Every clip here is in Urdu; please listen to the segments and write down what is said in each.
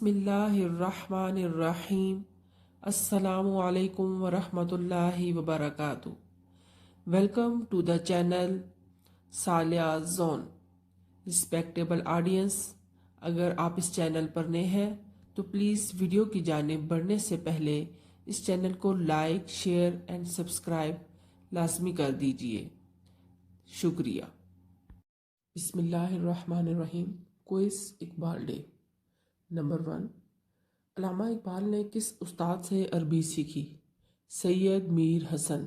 بسم اللہ الرحمن الرحیم۔ السلام علیکم ورحمۃ اللہ وبرکاتہ۔ ویلکم ٹو دا چینل سالیہ زون۔ رسپیکٹیبل آڈینس، اگر آپ اس چینل پر نئے ہیں تو پلیز ویڈیو کی جانب بڑھنے سے پہلے اس چینل کو لائک، شیئر اینڈ سبسکرائب لازمی کر دیجئے۔ شکریہ۔ بسم اللہ الرحمن الرحیم۔ Quiz Iqbal day. نمبر 1، علامہ اقبال نے کس استاد سے عربی سیکھی؟ سید میر حسن۔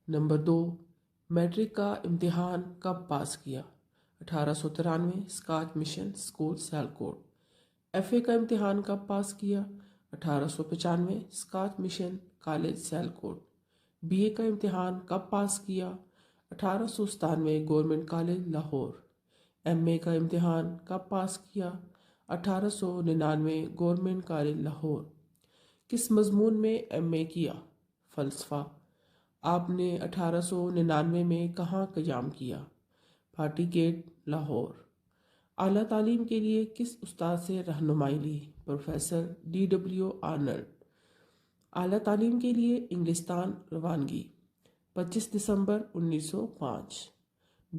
نمبر 2، میٹرک کا امتحان کب پاس کیا؟ 1893، Scotch mission school Sialkot. F A کا امتحان کب پاس کیا؟ 1895، Scotch mission college Sialkot. B A کا امتحان کب پاس کیا؟ 1897، government college Lahore. M A کا امتحان کب پاس کیا؟ 1899، گورنمنٹ کالج لاہور۔ کس مضمون میں ایم اے کیا؟ فلسفہ۔ آپ نے 1899 میں کہاں قیام کیا؟ بھاٹی گیٹ، لاہور۔ اعلیٰ تعلیم کے لیے کس استاد سے رہنمائی لی؟ Professor D.W. آرنلڈ۔ اعلیٰ تعلیم کے لیے انگلستان روانگی، 25 دسمبر 1905۔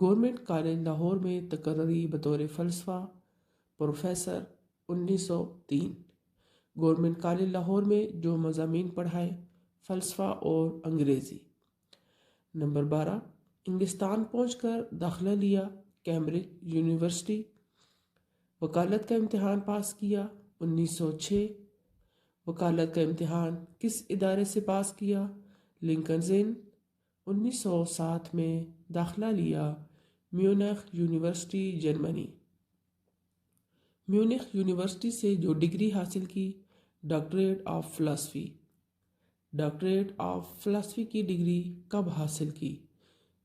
گورنمنٹ کالج لاہور میں تقرری بطور فلسفہ، پروفیسر، 1903۔ گورنمنٹ کالج لاہور میں جو مضامین پڑھائے، فلسفہ اور انگریزی۔ نمبر 12، انگلستان پہنچ کر داخلہ لیا، کیمبرج یونیورسٹی۔ وکالت کا امتحان پاس کیا، 1906۔ وکالت کا امتحان کس ادارے سے پاس کیا؟ لنکنز ان۔ 1907 میں داخلہ لیا، میونخ یونیورسٹی، جرمنی۔ میونخ یونیورسٹی سے جو ڈگری حاصل کی، doctorate of philosophy. Doctorate of philosophy کی ڈگری کب حاصل کی؟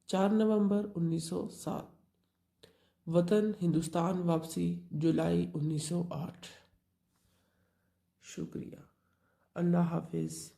4 نومبر 1907۔ وطن ہندوستان واپسی، جولائی 1908۔ شکریہ۔ اللہ حافظ۔